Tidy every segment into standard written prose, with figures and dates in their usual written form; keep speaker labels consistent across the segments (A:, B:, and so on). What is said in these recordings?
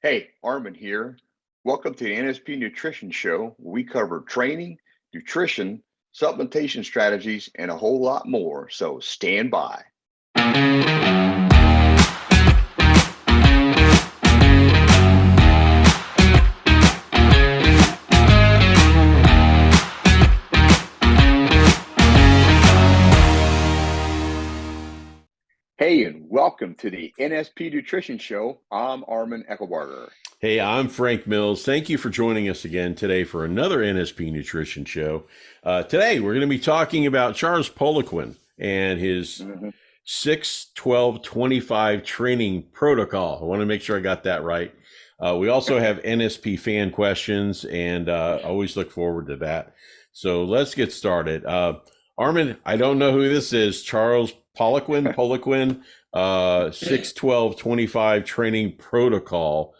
A: Hey, Arman here. Welcome to the NSP Nutrition Show, where we cover training, nutrition, supplementation strategies, and a whole lot more. So stand by. Hey, and welcome to the NSP Nutrition Show. I'm Arman Eckelbarger.
B: Hey, I'm Frank Mills. Thank you for joining us again today for another NSP Nutrition Show. Today, we're going to be talking about Charles Poliquin and his 6-12-25 training protocol. I want to make sure I got that right. We also have NSP fan questions, and always look forward to that. So let's get started. Arman, I don't know who this is. Charles Poliquin, 6-12-25 training protocol.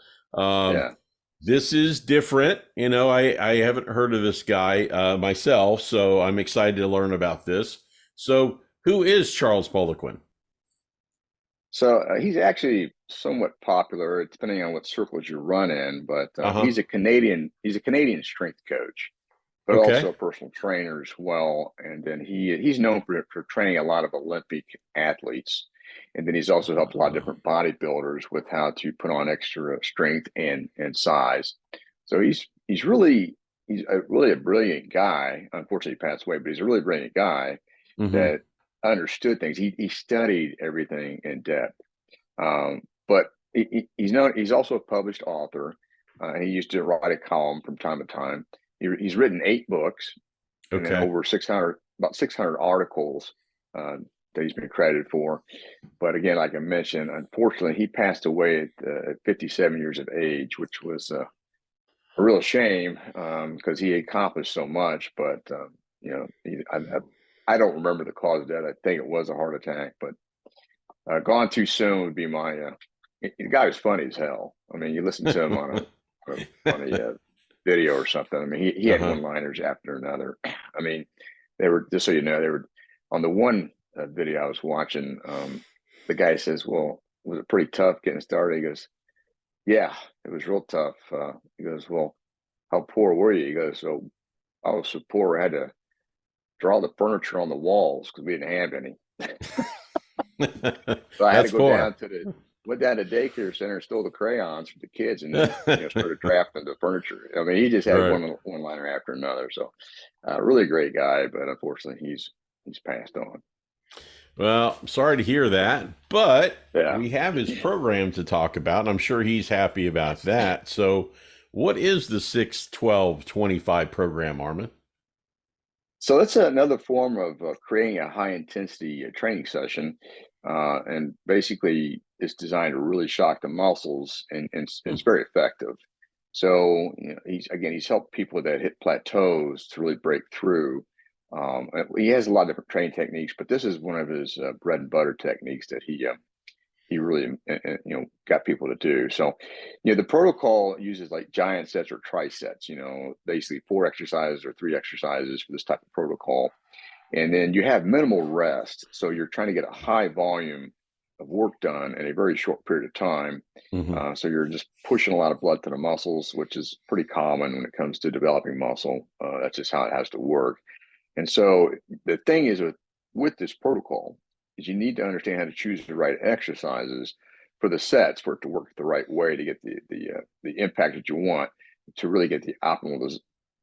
B: This is different. I haven't heard of this guy myself, so I'm excited to learn about this. So who is Charles Poliquin?
A: So he's actually somewhat popular, depending on what circles you run in. But he's a Canadian strength coach, but also a personal trainer as well. And then he's known for training a lot of Olympic athletes. And then he's also helped a lot of different bodybuilders with how to put on extra strength and size. So he's really a brilliant guy. Unfortunately, he passed away, but he's a really brilliant guy that understood things. He studied everything in depth. But he's also a published author. He used to write a column from time to time. He's written 8 books and then over about 600 articles that he's been credited for. But again, like I mentioned, unfortunately, he passed away at 57 years of age, which was a real shame because he accomplished so much. But I don't remember the cause of death. I think it was a heart attack, but gone too soon would be my. The guy was funny as hell. I mean, you listen to him on a video or something. I mean, he had one-liners after another. I mean, they were, just so you know, they were on the one video I was watching. The guy says, "Well, was it pretty tough getting started?" He goes, "Yeah, it was real tough." He goes, "Well, how poor were you?" He goes, "So I was so poor I had to draw the furniture on the walls because we didn't have any." So I had to go down to daycare center and stole the crayons from the kids and then started drafting the furniture. I mean, he just had one liner after another. So really great guy, but unfortunately he's passed on.
B: Well, I'm sorry to hear that, but we have his program to talk about, and I'm sure he's happy about that. So what is the 6-12-25 program, Arman?
A: So that's another form of creating a high-intensity training session, and basically it's designed to really shock the muscles, and it's very effective. So he's helped people that hit plateaus to really break through. He has a lot of different training techniques, but this is one of his bread and butter techniques that he really got people to do. So the protocol uses like giant sets or trisets, basically 4 exercises or 3 exercises for this type of protocol. And then you have minimal rest, so you're trying to get a high volume of work done in a very short period of time. So you're just pushing a lot of blood to the muscles, which is pretty common when it comes to developing muscle. That's just how it has to work. And so the thing is with this protocol is you need to understand how to choose the right exercises for the sets for it to work the right way to get the impact that you want to really get the optimal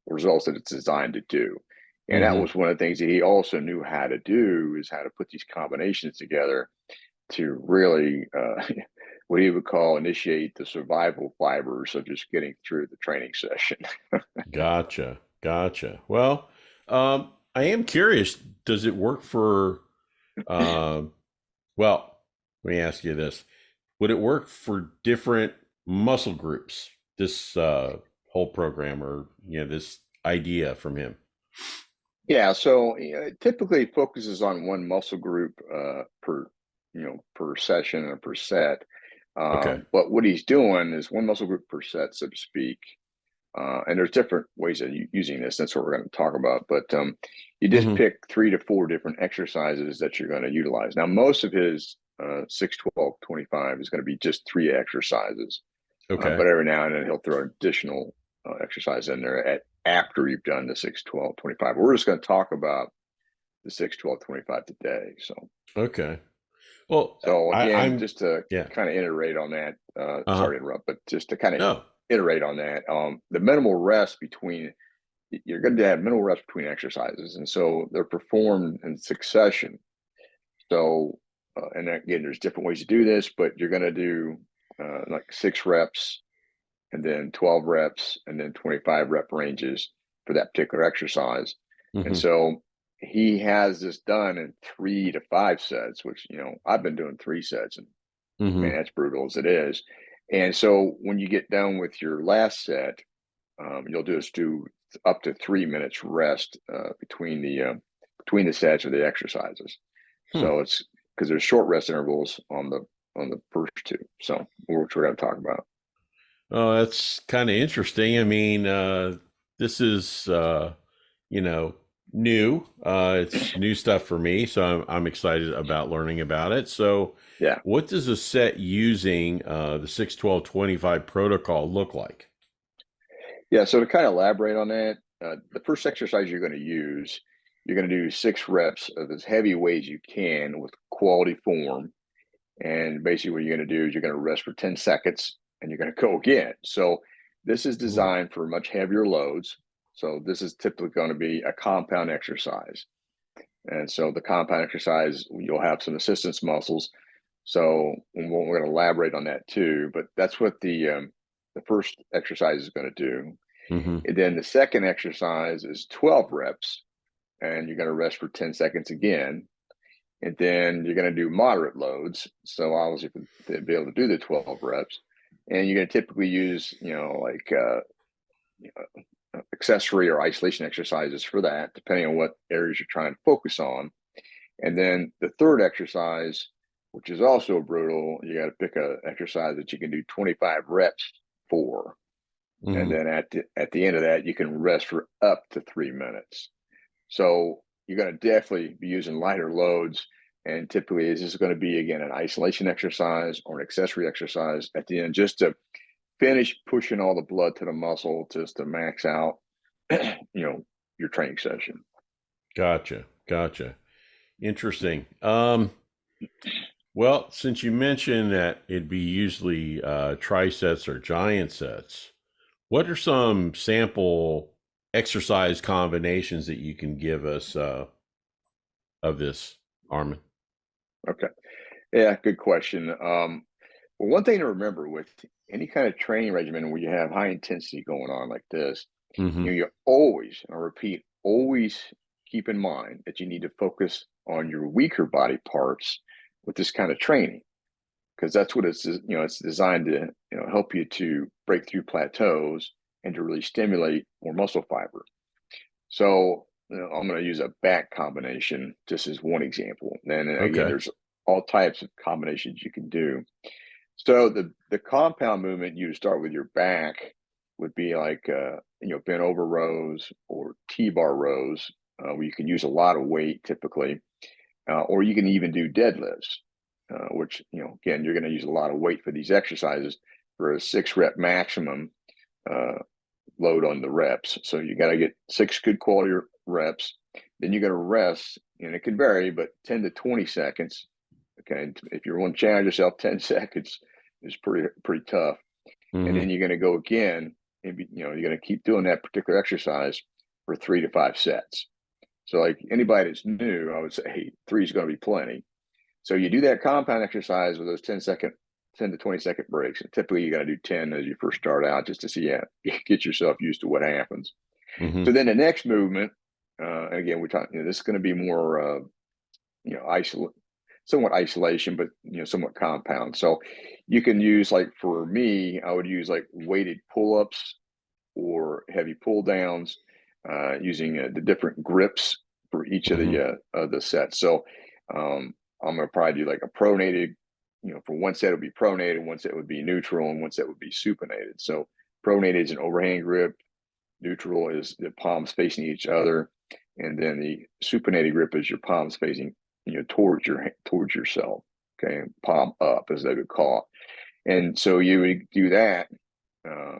A: results that it's designed to do. And that was one of the things that he also knew how to do, is how to put these combinations together to really what he would call initiate the survival fibers of just getting through the training session.
B: Gotcha. Well, I am curious, does it work for, well, let me ask you this. Would it work for different muscle groups, this whole program, or, this idea from him?
A: Yeah, so it typically focuses on one muscle group per session or per set. But what he's doing is one muscle group per set, so to speak. And there's different ways of using this. That's what we're going to talk about. But you just pick 3 to 4 different exercises that you're going to utilize. Now, most of his 6-12-25 is going to be just 3 exercises.
B: Okay.
A: But every now and then he'll throw additional exercise in there after you've done the 6, 12, 25. We're just going to talk about the 6, 12, 25 today.
B: Okay. Well,
A: So again,
B: I'm
A: just to
B: yeah.
A: kind of iterate on that,
B: Uh-huh.
A: sorry to interrupt, but just to kind of
B: No.
A: iterate on that, the minimal rest between, you're going to have minimal rest between exercises. And so they're performed in succession. So, and again, there's different ways to do this, but you're going to do like 6 reps and then 12 reps and then 25 rep ranges for that particular exercise. And
B: Mm-hmm.
A: so he has this done in 3 to 5 sets, which, I've been doing 3 sets, and man,
B: Mm-hmm.
A: that's brutal as it is. And so when you get done with your last set, you'll just do up to 3 minutes rest between the sets of the exercises.
B: Hmm.
A: So it's because there's short rest intervals on the first 2. So which we're going to talk about.
B: Oh, that's kind of interesting. I mean, this is you know, new. It's new stuff for me, so I'm excited about learning about it. So,
A: Yeah.
B: what does a set using the 6-12-25 protocol look like?
A: Yeah. So to kind of elaborate on that, the first exercise you're going to use, you're going to do 6 reps of as heavy weight as you can with quality form. And basically, what you're going to do is you're going to rest for 10 seconds and you're going to go again. So this is
B: Ooh.
A: designed for much heavier loads. So this is typically going to be a compound exercise. And so the compound exercise, you'll have some assistance muscles. So we're going to elaborate on that too. But that's what the first exercise is going to do.
B: Mm-hmm.
A: And then the second exercise is 12 reps, and you're going to rest for 10 seconds again. And then you're going to do moderate loads. So obviously, to be able to do the 12 reps, and you're going to typically use, like accessory or isolation exercises for that, depending on what areas you're trying to focus on. And then the third exercise, which is also brutal, you got to pick a exercise that you can do 25 reps for. And
B: Mm-hmm.
A: then at the end of that, you can rest for up to 3 minutes. So you're going to definitely be using lighter loads. And typically, this is going to be, again, an isolation exercise or an accessory exercise at the end, just to finish pushing all the blood to the muscle, just to max out, your training session.
B: Gotcha. Gotcha. Interesting. Well, since you mentioned that it'd be usually trisets or giant sets, what are some sample exercise combinations that you can give us of this, Arman?
A: Okay. Yeah, good question. Well, one thing to remember with any kind of training regimen where you have high intensity going on like this,
B: Mm-hmm.
A: you always, and I repeat, always keep in mind that you need to focus on your weaker body parts with this kind of training, because that's what it's designed to, help you to break through plateaus and to really stimulate more muscle fiber. So, I'm going to use a back combination just as one example. And then again,
B: Okay.
A: there's all types of combinations you can do. So the compound movement you start with your back would be like bent over rows or T-bar rows, where you can use a lot of weight typically, or you can even do deadlifts, which again you're going to use a lot of weight for these exercises for a 6 rep maximum uh, load on the reps. So you got to get 6 good quality reps. Then you got to rest, and it can vary, but 10 to 20 seconds. Okay, if you want to challenge yourself, 10 seconds is pretty tough. And
B: Mm-hmm.
A: then you're going to go again, and you're going to keep doing that particular exercise for 3 to 5 sets. So like anybody that's new, I would say, hey, 3 is going to be plenty. So you do that compound exercise with those 10 to 20-second breaks. And typically you got to do 10 as you first start out, just to see, get yourself used to what happens.
B: Mm-hmm.
A: So then the next movement, and again, we're talking, this is going to be more, somewhat isolation, but somewhat compound. So you can use, like for me, I would use like weighted pull-ups or heavy pull downs, using the different grips for each
B: Mm-hmm.
A: of the sets. So I'm gonna probably do like a pronated. For one set it would be pronated, one set would be neutral, and one set would be supinated. So pronated is an overhand grip, neutral is the palms facing each other, and then the supinated grip is your palms facing towards yourself. Okay, palm up as they would call it. And so you would do that, uh,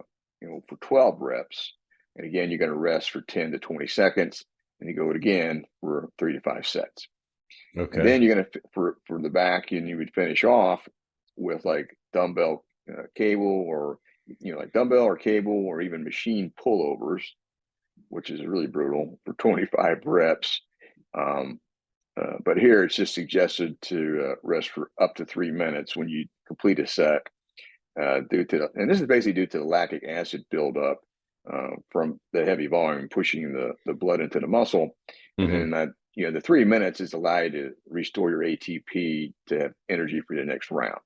A: for 12 reps. And again, you're going to rest for 10 to 20 seconds, and you go it again for 3 to 5 sets. And
B: Okay.
A: then you're going to, for the back, and you would finish off with like dumbbell cable, or, like dumbbell or cable, or even machine pullovers, which is really brutal, for 25 reps. Um, but here it's just suggested to rest for up to 3 minutes when you complete a set, and this is basically due to the lactic acid buildup from the heavy volume pushing the blood into the muscle. And
B: Hmm.
A: then the 3 minutes is allowed to restore your ATP to have energy for the next round.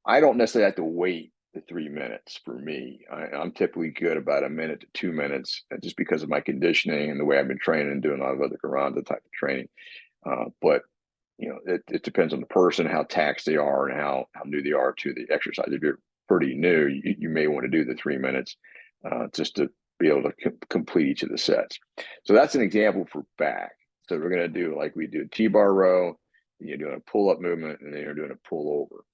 A: I don't necessarily have to wait the 3 minutes for me. I'm typically good about a minute to 2 minutes, just because of my conditioning and the way I've been training and doing a lot of other Garanda type of training. But it depends on the person, how taxed they are, and how new they are to the exercise. If you're pretty new, you may want to do the 3 minutes just to be able to complete each of the sets. So that's an example for back. So we're going to do like we do a T-bar row, and you're doing a pull-up movement, and then you're doing a pull-over.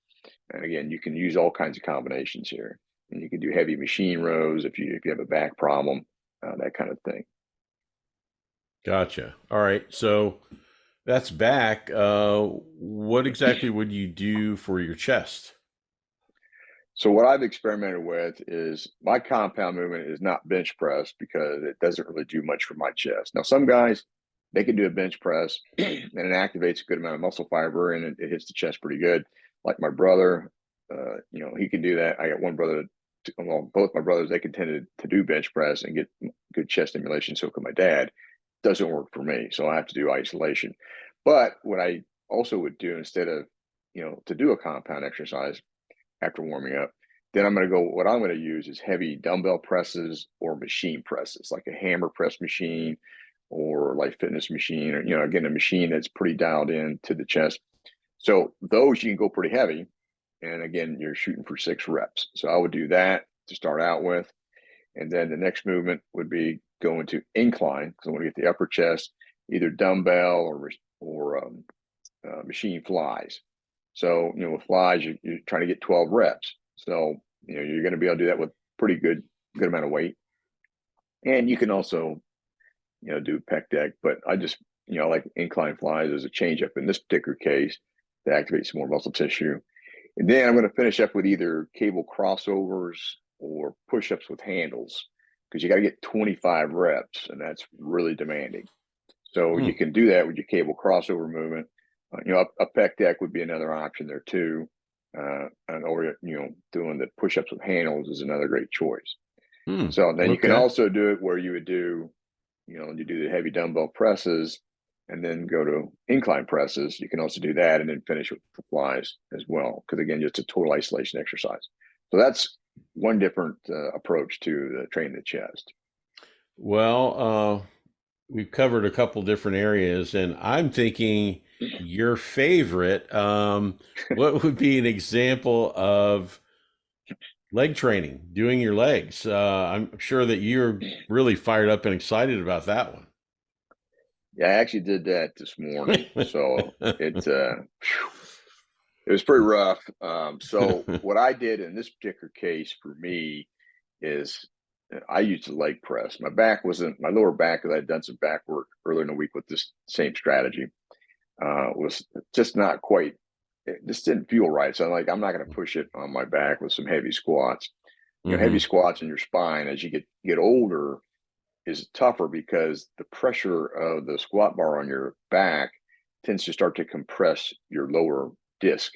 A: And again, you can use all kinds of combinations here. And you can do heavy machine rows if you have a back problem, that kind of thing.
B: Gotcha. All right. So that's back. What exactly would you do for your chest?
A: So what I've experimented with is my compound movement is not bench press, because it doesn't really do much for my chest. Now, some guys, they can do a bench press and it activates a good amount of muscle fiber, and it hits the chest pretty good. Like my brother, he can do that. I got one brother, well, both my brothers, they can tend to do bench press and get good chest stimulation. So can my dad. Doesn't work for me, so I have to do isolation. But what I also would do, instead of, to do a compound exercise after warming up, then what I'm going to use is heavy dumbbell presses or machine presses, like a hammer press machine or like fitness machine, or, again, a machine that's pretty dialed in to the chest. So those you can go pretty heavy. And again, you're shooting for 6 reps. So I would do that to start out with. And then the next movement would be going to incline, because I want to get the upper chest, either dumbbell or machine flies. So, with flies, you're trying to get 12 reps. So, you're going to be able to do that with pretty good amount of weight. And you can also, do pec deck, but I just, like incline flies as a change up in this particular case to activate some more muscle tissue. And then I'm going to finish up with either cable crossovers or push-ups with handles, because you got to get 25 reps, and that's really demanding. So
B: Hmm.
A: you can do that with your cable crossover movement. A pec deck would be another option there too. Or doing the push-ups with handles is another great choice.
B: Hmm.
A: So then you can
B: Okay.
A: also do it where you would do, you do the heavy dumbbell presses and then go to incline presses. You can also do that and then finish with the flies as well, because again, it's a total isolation exercise. So that's one different approach to training the chest.
B: Well, we've covered a couple different areas, and I'm thinking your favorite. What would be an example of leg training, doing your legs? I'm sure that you're really fired up and excited about that one.
A: Yeah, I actually did that this morning, so it was pretty rough. So what I did in this particular case for me is I used a leg press. My lower back, because I'd done some back work earlier in the week with this same strategy, was just not quite. It just didn't feel right. So I'm not going to push it on my back with some heavy squats. Heavy
B: Hmm.
A: squats in your spine as you get older is tougher, because the pressure of the squat bar on your back tends to start to compress your lower disc,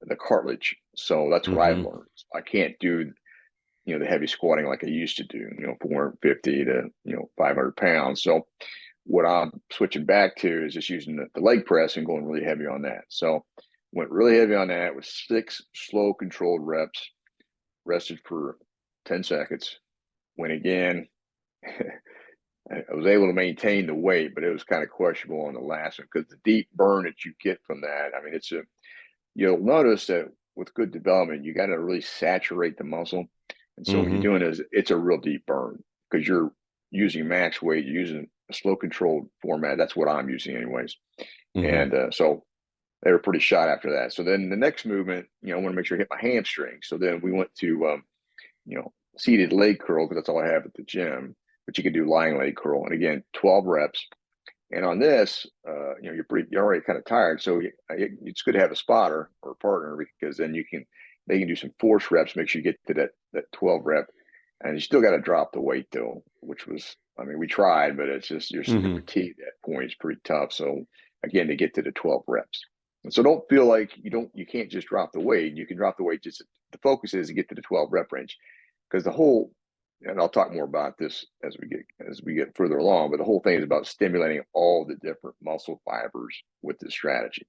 A: the cartilage. So that's what I've
B: Hmm.
A: learned. I can't do, the heavy squatting like I used to do, 450 to, 500 pounds. So what I'm switching back to is just using the leg press and going really heavy on that. So went really heavy on that with 6 slow controlled reps, rested for 10 seconds. Went again. I was able to maintain the weight, but it was kind of questionable on the last one, because the deep burn that you get from that, I mean, you'll notice that with good development, you got to really saturate the muscle. And so what you're
B: Hmm.
A: doing is it's a real deep burn, because you're using max weight, you're using a slow controlled format. That's what I'm using anyways.
B: Hmm.
A: And so they were pretty shot after that. So then the next movement, I want to make sure I hit my hamstring. So then we went to, seated leg curl because that's all I have at the gym. But you can do lying leg curl, and again, 12 reps. And on this, you're already kind of tired, so it's good to have a spotter or a partner because then they can do some force reps, make sure you get to that 12 rep, and you still got to drop the weight though, which was, I mean, we tried, but it's just you're fatigued at that point. It's pretty tough. So again, to get to the 12 reps, and so don't feel like you can't just drop the weight. You can drop the weight. Just the focus is to get to the 12 rep range because the whole, and I'll talk more about this as we get further along, but the whole thing is about stimulating all the different muscle fibers with this strategy.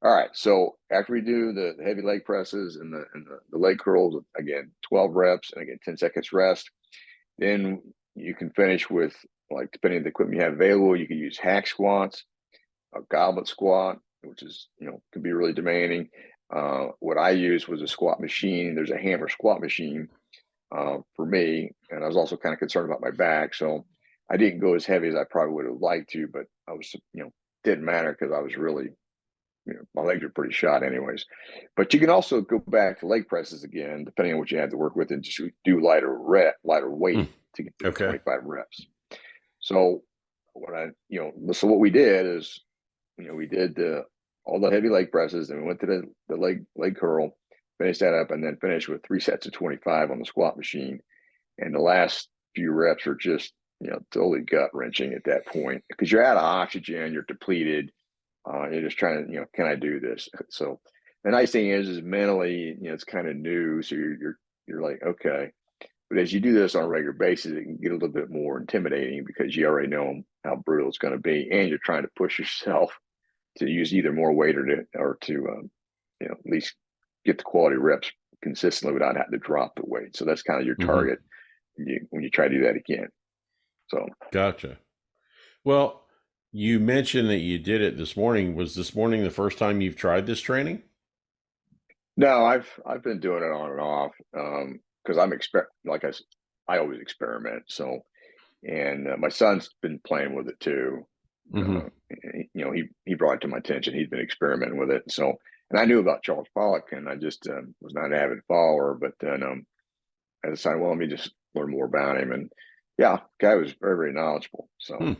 A: All right, so after we do the heavy leg presses and the leg curls, again 12 reps and again 10 seconds rest, then you can finish with, like, depending on the equipment you have available, you can use hack squats, a goblet squat, which is can be really demanding. What I used was a squat machine. There's a hammer squat machine for me, and I was also kind of concerned about my back, so I didn't go as heavy as I probably would have liked to, but I was, didn't matter because I was really, my legs are pretty shot anyways. But you can also go back to leg presses again, depending on what you have to work with, and just do lighter weight to get to 25 reps. So so what we did is, we did all the heavy leg presses, and we went to the leg curl, finished that up, and then finished with 3 sets of 25 on the squat machine. And the last few reps are just, totally gut wrenching at that point because you're out of oxygen, you're depleted. You're just trying to, can I do this? So the nice thing is mentally, it's kind of new. So you're like, okay. But as you do this on a regular basis, it can get a little bit more intimidating because you already know how brutal it's going to be. And you're trying to push yourself to use either more weight or to at least get the quality reps consistently without having to drop the weight. So that's kind of your target when you try to do that again. So
B: gotcha. Well, you mentioned that you did it this morning. Was this morning the first time you've tried this training?
A: No, I've been doing it on and off because I always experiment. So, and my son's been playing with it too. He brought it to my attention. He's been experimenting with it. So, and I knew about Charles Poliquin. I just was not an avid follower, but then I decided, well, let me just learn more about him. And yeah, guy was very, very knowledgeable. So,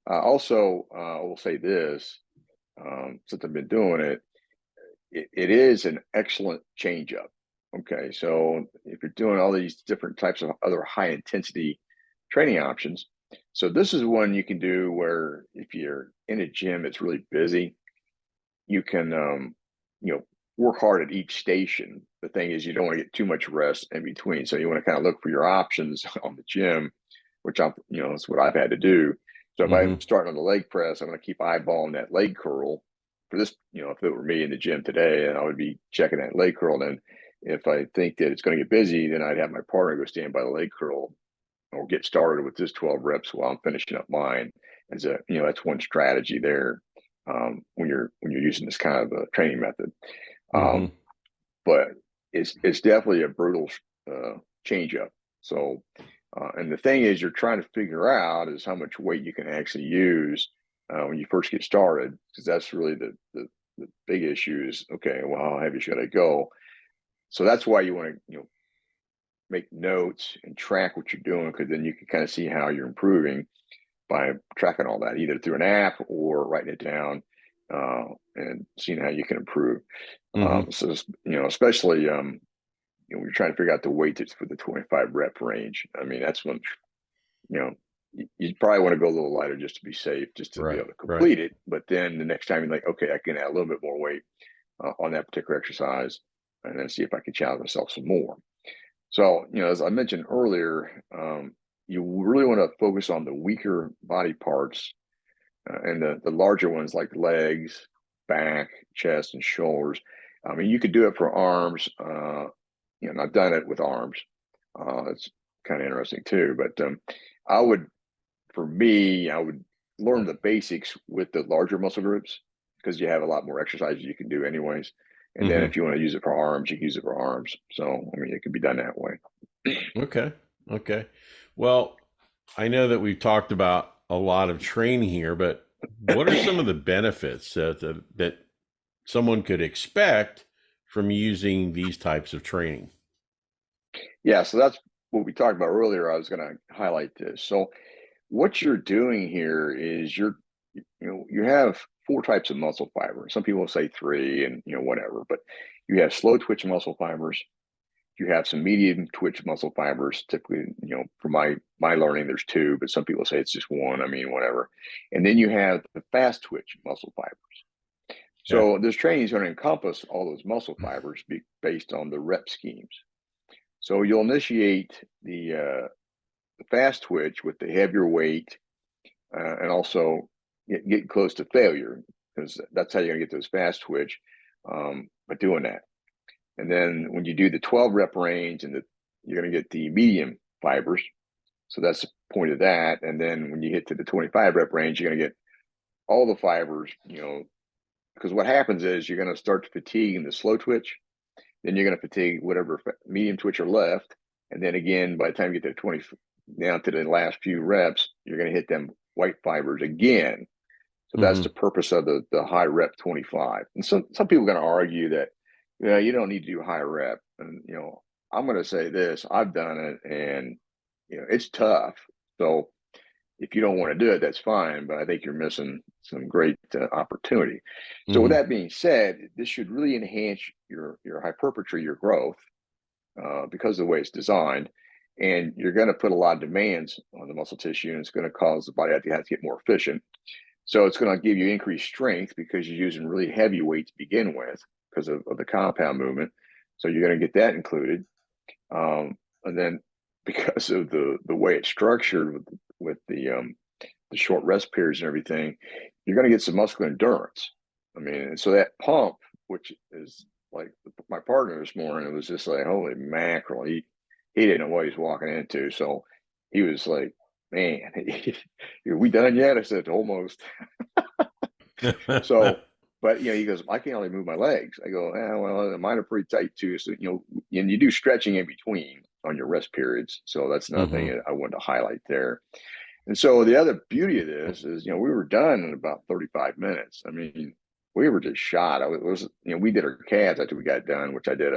A: also, I will say this: since I've been doing it, it is an excellent change up. Okay, so if you're doing all these different types of other high intensity training options, so this is one you can do where if you're in a gym that's really busy, you can work hard at each station. The thing is, you don't want to get too much rest in between, so you want to kind of look for your options on the gym, which that's what I've had to do. So if I'm starting on the leg press, I'm going to keep eyeballing that leg curl. For this, if it were me in the gym today, and I would be checking that leg curl. Then if I think that it's going to get busy, then I'd have my partner go stand by the leg curl or get started with this 12 reps while I'm finishing up mine. As that's one strategy there when you're using this kind of a training method. But it's definitely a brutal change up. So, and the thing is, you're trying to figure out is how much weight you can actually use when you first get started, because that's really the big issue is, okay, well, how heavy should I go? So that's why you want to, make notes and track what you're doing, because then you can kind of see how you're improving by tracking all that, either through an app or writing it down and seeing how you can improve. So, especially, when you're trying to figure out the weight that's for the 25 rep range. I mean, that's when, you probably want to go a little lighter just to be safe, just to be able to complete it. But then the next time you're like, okay, I can add a little bit more weight on that particular exercise and then see if I can challenge myself some more. So, as I mentioned earlier, you really want to focus on the weaker body parts and the larger ones like legs, back, chest, and shoulders. I mean, you could do it for arms. And I've done it with arms. It's kind of interesting too. But I would learn the basics with the larger muscle groups because you have a lot more exercises you can do anyways. And then if you want to use it for arms, you can use it for arms. So, I mean, it can be done that way.
B: Okay. Well, I know that we've talked about a lot of training here, but what are some of the benefits that someone could expect from using these types of training?
A: Yeah, so that's what we talked about earlier. I was going to highlight this. So what you're doing here is you have four types of muscle fiber. Some people say three and whatever, but you have slow twitch muscle fibers. You have some medium twitch muscle fibers. Typically, from my learning, there's two, but some people say it's just one. I mean, whatever. And then you have the fast twitch muscle fibers.
B: Yeah.
A: So this training is going to encompass all those muscle fibers based on the rep schemes. So you'll initiate the fast twitch with the heavier weight, and also get close to failure, because that's how you're gonna get those fast twitch, by doing that. And then when you do the 12 rep range, you're gonna get the medium fibers. So that's the point of that. And then when you hit to the 25 rep range, you're gonna get all the fibers, because what happens is you're gonna start to fatigue in the slow twitch, then you're gonna fatigue whatever medium twitch are left. And then again, by the time you get to 20, down to the last few reps, you're going to hit them white fibers again. So that's
B: Mm-hmm.
A: the purpose of the high rep 25. And some people are going to argue that, you don't need to do high rep. And, I'm going to say this, I've done it, and, it's tough. So if you don't want to do it, that's fine. But I think you're missing some great opportunity. So with
B: Mm-hmm.
A: that being said, this should really enhance your hypertrophy, your growth, because of the way it's designed. And you're going to put a lot of demands on the muscle tissue, and it's going to cause the body to have to get more efficient. So it's going to give you increased strength because you're using really heavy weight to begin with because of the compound movement. So you're going to get that included. And then because of the way it's structured with the short rest periods and everything, you're going to get some muscular endurance. I mean, and so that pump, which is like my partner this morning, it was just like, holy mackerel. He didn't know what he was walking into. So he was like, man, are we done yet? I said, almost. So, but he goes, I can only move my legs. I go, well, mine are pretty tight too. So, and you do stretching in between on your rest periods. So that's another
B: Mm-hmm.
A: thing I wanted to highlight there. And so the other beauty of this is, we were done in about 35 minutes. I mean, we were just shot. We did our calves after we got done, which I did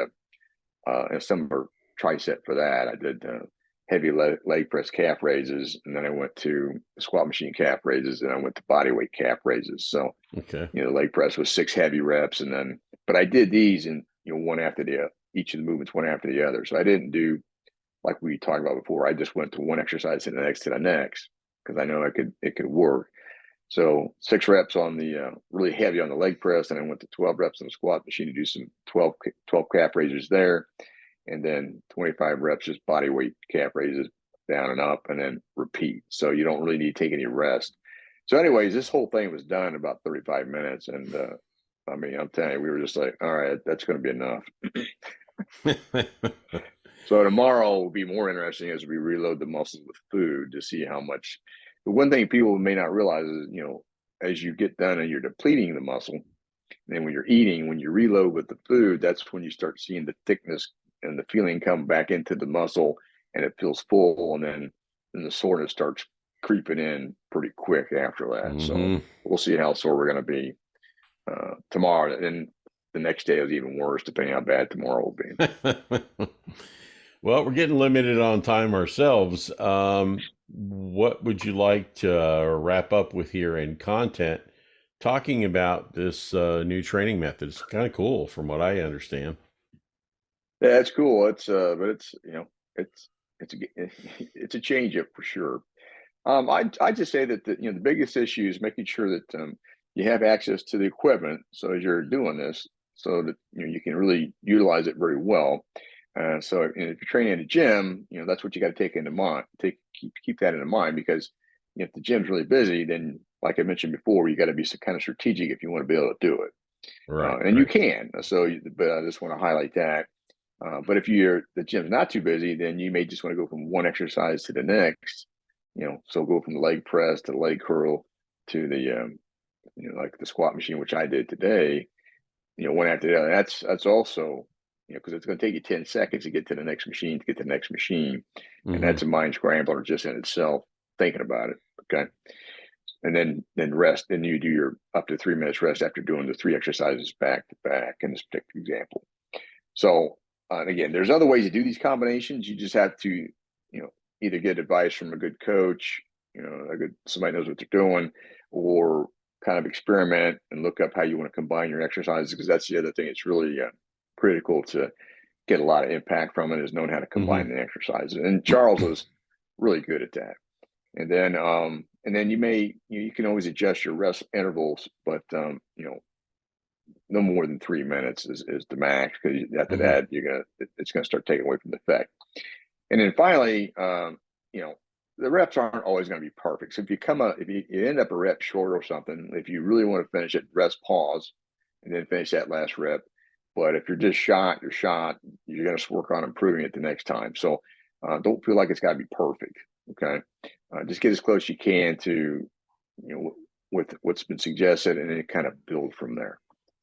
A: a similar tricep for that. I did heavy leg press calf raises, and then I went to squat machine calf raises, and I went to body weight calf raises. So,
B: Okay.
A: the leg press was 6 heavy reps, but I did these in, one after each of the movements, one after the other. So I didn't do like we talked about before. I just went to one exercise to the next, because I know it could work. So 6 reps on the really heavy on the leg press, and I went to 12 reps on the squat machine to do some 12 calf raises there, and then 25 reps just body weight calf raises down and up, and then repeat. So you don't really need to take any rest. So, anyways, this whole thing was done in about 35 minutes, and I mean, I'm telling you, we were just like, all right, that's going to be enough. So tomorrow will be more interesting as we reload the muscles with food to see how much. The one thing people may not realize is, as you get done and you're depleting the muscle, and then when you're eating, when you reload with the food, that's when you start seeing the thickness and the feeling come back into the muscle, and it feels full, and then the soreness starts creeping in pretty quick after that. So
B: Mm-hmm.
A: we'll see how sore we're going to be tomorrow, and the next day is even worse, depending how bad tomorrow will be.
B: Well, we're getting limited on time ourselves. What would you like to wrap up with here in content, talking about this new training method? It's kind of cool from what I understand.
A: Yeah, it's cool. But it's it's a it's a change up for sure. I just say that the biggest issue is making sure that you have access to the equipment, so as you're doing this, so that you can really utilize it very well. So if you're training at a gym, that's what you got to take into mind. Keep that in mind, because if the gym's really busy, then like I mentioned before, you got to be some kind of strategic if you want to be able to do it,
B: Right,
A: and you
B: right.
A: can. But I just want to highlight that. But if the gym's not too busy, then you may just want to go from one exercise to the next. So go from the leg press to the leg curl to the like the squat machine, which I did today. One after the other. That's also because it's going to take you 10 seconds to get to the next machine, and
B: Mm-hmm.
A: that's a mind scrambler just in itself. Thinking about it, okay. then rest. Then you do your up to 3 minutes rest after doing the 3 exercises back to back in this particular example. So again, there's other ways to do these combinations. You just have to, either get advice from a good coach, somebody knows what they're doing, or kind of experiment and look up how you want to combine your exercises, because that's the other thing. It's really critical to get a lot of impact from it, is knowing how to combine the exercises. And Charles was really good at that. And then you can always adjust your rest intervals, but no more than 3 minutes is the max, because after that it's gonna start taking away from the effect. And then finally, the reps aren't always going to be perfect. So if you end up a rep short or something, if you really want to finish it, rest, pause, and then finish that last rep. But if you're just shot, you're shot. You're going to work on improving it the next time. So don't feel like it's got to be perfect. Okay, just get as close as you can to with what's been suggested, and then kind of build from there.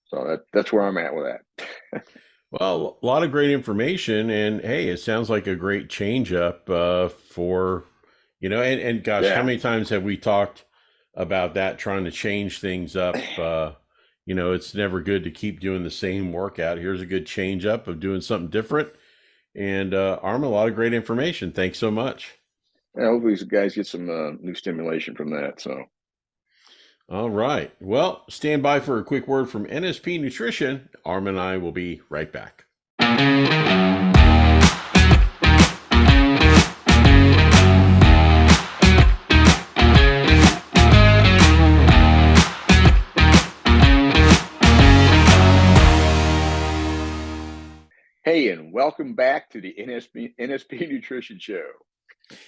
A: So that's where I'm at with that.
B: Well, a lot of great information, and hey, it sounds like a great change up for, and gosh, how many times have we talked about that, trying to change things up? It's never good to keep doing the same workout. Here's a good change up of doing something different. And Arman, a lot of great information. Thanks so much.
A: Yeah, hopefully you guys get some new stimulation from that. So.
B: All right. Well, stand by for a quick word from NSP Nutrition. Arman and I will be right back.
A: Hey, and welcome back to the NSP Nutrition Show.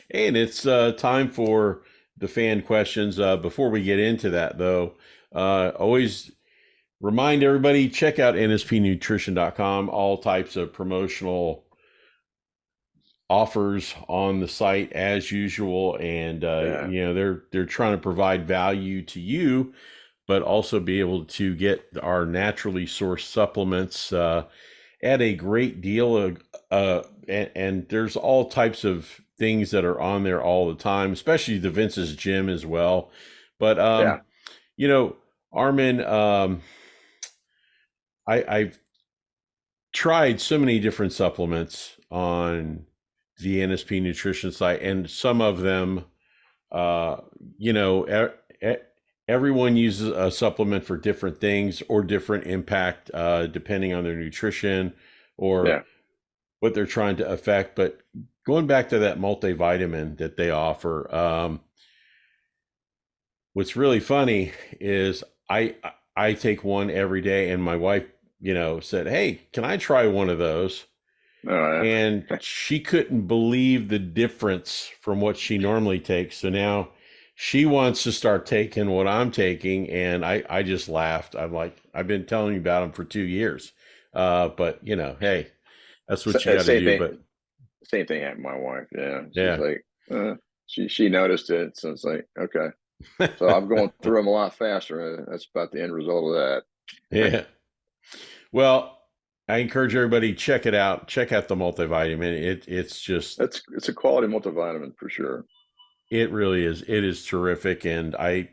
B: Hey, and it's time for the fan questions. Before we get into that, though, always remind everybody, check out nspnutrition.com. All types of promotional offers on the site as usual, and they're trying to provide value to you, but also be able to get our naturally sourced supplements at a great deal of, and there's all types of things that are on there all the time, especially the Vince's Gym as well. But Arman, I've tried so many different supplements on the NSP Nutrition site, and some of them, everyone uses a supplement for different things or different impact, depending on their nutrition or what they're trying to affect. But going back to that multivitamin that they offer, what's really funny is I take one every day, and my wife, said, "Hey, can I try one of those?" And she couldn't believe the difference from what she normally takes. So now she wants to start taking what I'm taking, and I just laughed. I'm like, I've been telling you about them for 2 years. But hey, that's what you got to do. But
A: same thing happened to my wife. She's like, she noticed it. So it's like, okay. So I'm going through them a lot faster. That's about the end result of that.
B: Yeah. Well, I encourage everybody, check it out. Check out the multivitamin. It's
A: a quality multivitamin for sure.
B: It really is. It is terrific, and I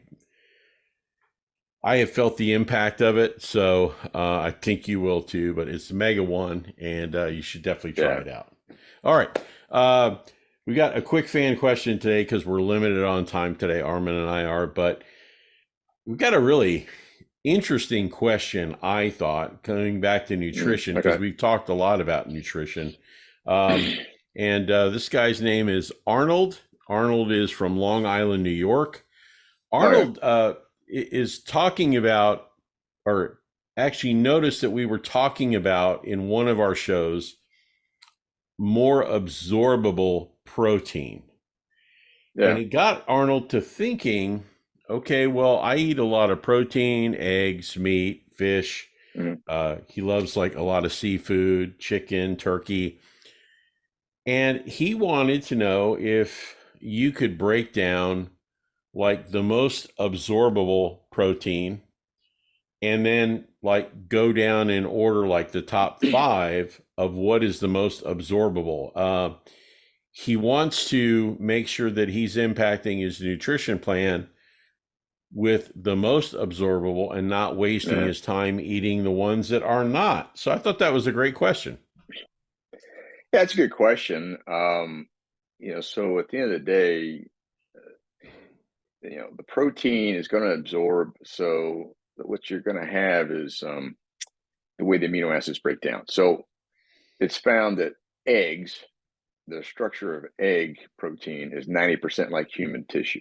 B: have felt the impact of it, so I think you will too. But it's Mega One, and you should definitely try it out. All right, we got a quick fan question today because we're limited on time today. Arman and I are, but we've got a really interesting question, I thought, coming back to nutrition, because we've talked a lot about nutrition. And this guy's name is Arnold. Arnold is from Long Island, New York. Arnold is talking about, or actually noticed that we were talking about in one of our shows, more absorbable protein. And it got Arnold to thinking, okay, well, I eat a lot of protein, eggs, meat, fish. He loves like a lot of seafood, chicken, turkey. And he wanted to know if you could break down like the most absorbable protein, and then like go down in order, like the top 5 of what is the most absorbable. He wants to make sure that he's impacting his nutrition plan with the most absorbable and not wasting
A: Yeah,
B: his time eating the ones that are not? So I thought that was a great question.
A: that's a good question. So at the end of the day, the protein is going to absorb. So what you're going to have is the way the amino acids break down. So it's found that eggs, the structure of egg protein is 90% like human tissue.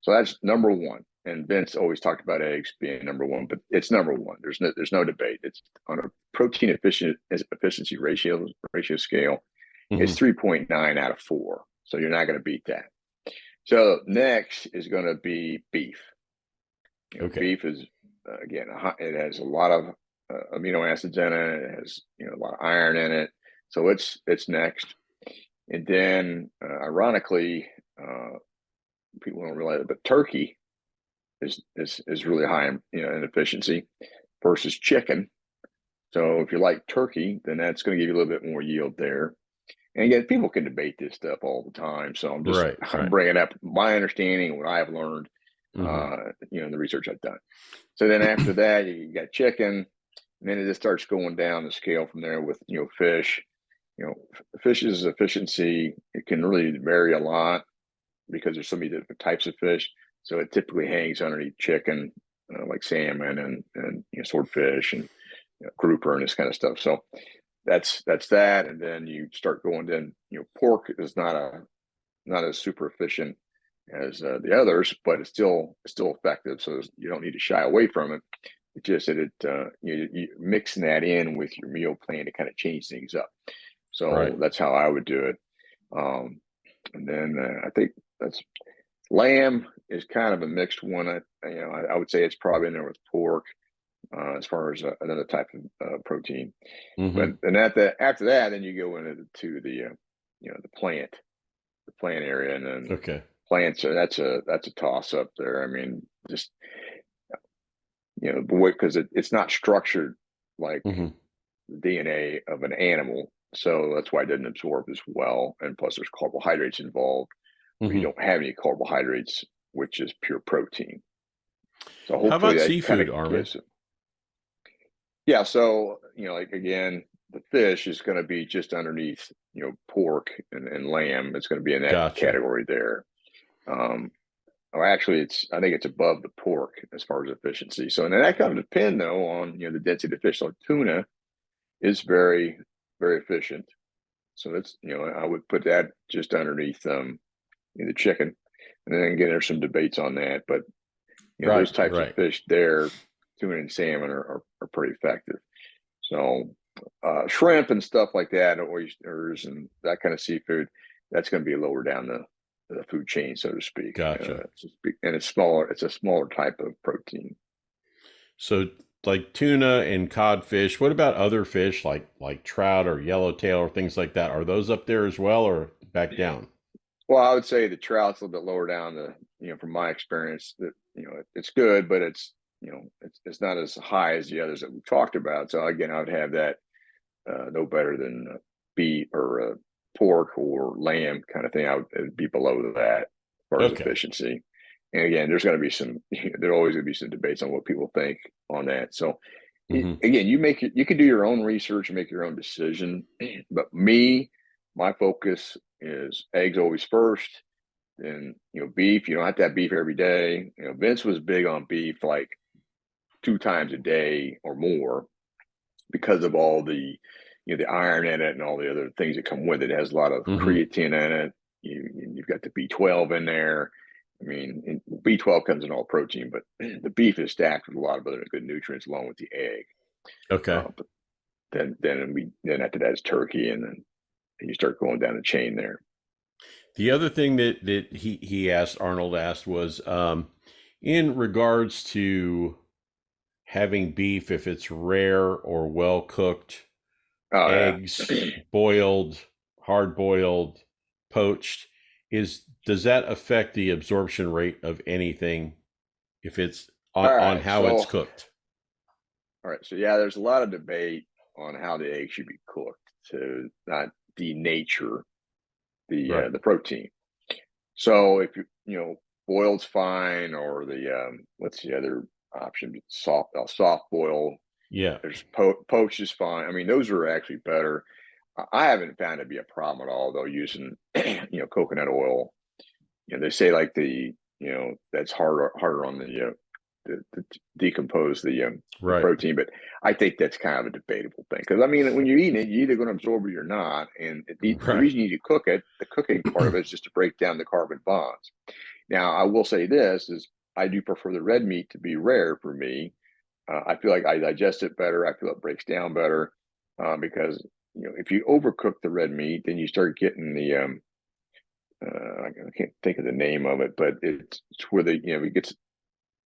A: So that's number one. And Vince always talked about eggs being number one, but it's number one. There's no debate. It's on a protein efficiency ratio scale. It's
B: Hmm.
A: 3.9 out of 4. So you're not going to beat that. So next is going to be beef.
B: Okay.
A: Beef is again, it has a lot of amino acids in it. It has a lot of iron in it. So it's next. And then, ironically, people don't realize it, but turkey is really high in efficiency versus chicken. So if you like turkey, then that's going to give you a little bit more yield there. And again, people can debate this stuff all the time. So
B: Right.
A: I'm
B: Right.
A: bringing up my understanding, what I've learned,
B: Hmm.
A: the research I've done. So then after that, you got chicken, and then it just starts going down the scale from there with fish. You know, fish's efficiency, it can really vary a lot because there's so many different types of fish. So it typically hangs underneath chicken, like salmon and swordfish and grouper and this kind of stuff. So that's that, and then you start going. Then pork is not as super efficient as the others, but it's still effective. So you don't need to shy away from it. It's just that you mixing that in with your meal plan to kind of change things up. So
B: Right.
A: that's how I would do it. Um, and then I think that's lamb is kind of a mixed one. I would say it's probably in there with pork as far as another type of protein. But
B: Hmm.
A: then after that, then you go into the plant area, and then
B: Okay.
A: plants that's a toss up there. I mean, just because it's not structured like
B: Hmm.
A: the DNA of an animal, so that's why it doesn't absorb as well. And plus, there's carbohydrates involved where you
B: Hmm.
A: don't have any carbohydrates, which is pure protein. So
B: How
A: hopefully
B: about
A: that kind
B: seafood,
A: of
B: Armin?
A: gives it. Yeah. So like again, the fish is going to be just underneath pork and lamb. It's going to be in that
B: Gotcha.
A: category there. Um, or actually, I think it's above the pork as far as efficiency. So and then that kind of depend though on the density of fish. So tuna is very very efficient. So that's I would put that just underneath the chicken, and then again there's some debates on that, but
B: Right.
A: those types of
B: Right.
A: fish there, tuna and salmon are pretty effective. So shrimp and stuff like that, oysters and that kind of seafood, that's going to be lower down the food chain, so to speak.
B: Gotcha.
A: And it's smaller. It's a smaller type of protein.
B: So like tuna and codfish, what about other fish like trout or yellowtail or things like that? Are those up there as well or back down?
A: Well, I would say the trout's a little bit lower down. From my experience, that it's good, but it's not as high as the others that we talked about. So again, I would have that no better than beef or pork or lamb kind of thing. It'd be below that as far as
B: Okay.
A: efficiency. And again, there's going to be there's always going to be some debates on what people think on that. So
B: Hmm.
A: again, you can do your own research and make your own decision. But my focus is eggs always first. Then beef. You don't have to have beef every day. Vince was big on beef, like 2 times a day or more, because of all the iron in it and all the other things that come with it. It has a lot of
B: Hmm.
A: creatine in it. You've got the B12 in there. I mean, B12 comes in all protein, but the beef is stacked with a lot of other good nutrients along with the egg.
B: Okay.
A: But then after that is turkey, and then you start going down the chain there.
B: The other thing that he asked, Arnold asked, was in regards to having beef, if it's rare or well cooked,
A: Oh
B: eggs,
A: yeah.
B: boiled, hard boiled, poached, does that affect the absorption rate of anything if it's
A: All
B: on
A: right.
B: how
A: So
B: it's cooked?
A: all right. So yeah, there's a lot of debate on how the egg should be cooked to not denature the
B: Right.
A: the protein. So if boiled's fine, or what's the other option? Soft boil.
B: Yeah.
A: There's poached is fine. I mean, those are actually better. I haven't found it to be a problem at all, though, using coconut oil. They say like that's harder on the decompose the
B: Right.
A: protein, but I think that's kind of a debatable thing, because I mean, when you're eating it, you're either going to absorb it or not, and the
B: Right.
A: reason you need to cook it, the cooking part of it, is just to break down the carbon bonds. Now, I will say this is I do prefer the red meat to be rare for me. I feel like I digest it better. I feel it breaks down better, because if you overcook the red meat, then you start getting I can't think of the name of it, but it's where it gets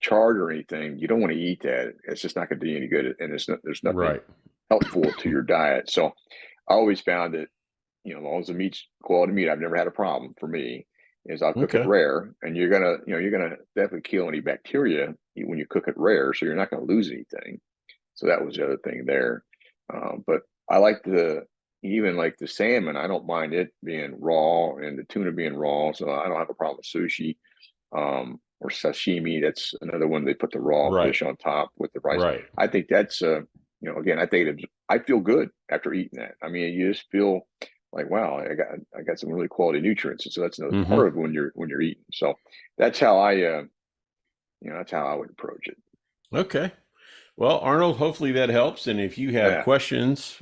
A: charred or anything. You don't want to eat that. It's just not going to do you any good, and there's nothing
B: Right.
A: helpful to your diet. So I always found that as long as the meat's quality meat, I've never had a problem for me. Is I'll cook it
B: Okay.
A: rare, and you're gonna definitely kill any bacteria when you cook it rare, so you're not going to lose anything. So that was the other thing there. But I like even like the salmon. I don't mind it being raw and the tuna being raw, so I don't have a problem with sushi, or sashimi. That's another one. They put the raw
B: Right.
A: fish on top with the rice.
B: Right.
A: I think that's again, I feel good after eating that. I mean, you just feel like, wow, I got some really quality nutrients, and so that's another
B: Mm-hmm.
A: part of when you're eating. So that's how that's how I would approach it.
B: Okay. Well, Arnold, hopefully that helps. And if you have
A: Yeah,
B: questions,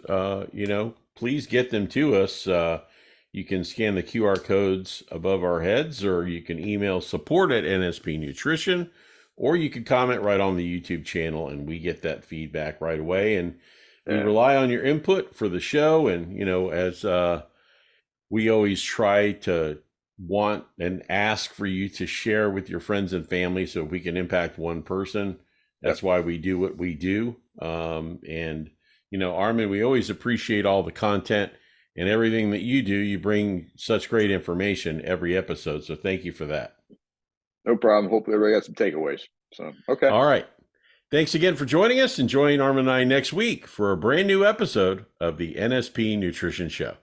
B: please get them to us. You can scan the QR codes above our heads, or you can email support@NSP Nutrition, or you can comment right on the YouTube channel, and we get that feedback right away. And we
A: yeah,
B: rely on your input for the show. And, as we always try to want and ask for you to share with your friends and family so we can impact one person.
A: yep.
B: That's why we do what we do. And, Arman, we always appreciate all the content and everything that you do. You bring such great information every episode. So thank you for that.
A: No problem. Hopefully everybody got some takeaways. So, okay.
B: All right. Thanks again for joining us, and join Arman and I next week for a brand new episode of the NSP Nutrition Show.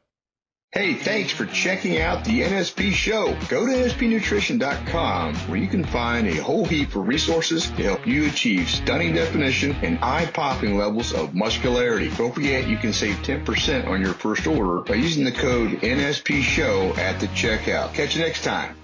A: Hey, thanks for checking out the NSP Show. Go to nspnutrition.com, where you can find a whole heap of resources to help you achieve stunning definition and eye-popping levels of muscularity. Don't forget, you can save 10% on your first order by using the code NSP Show at the checkout. Catch you next time.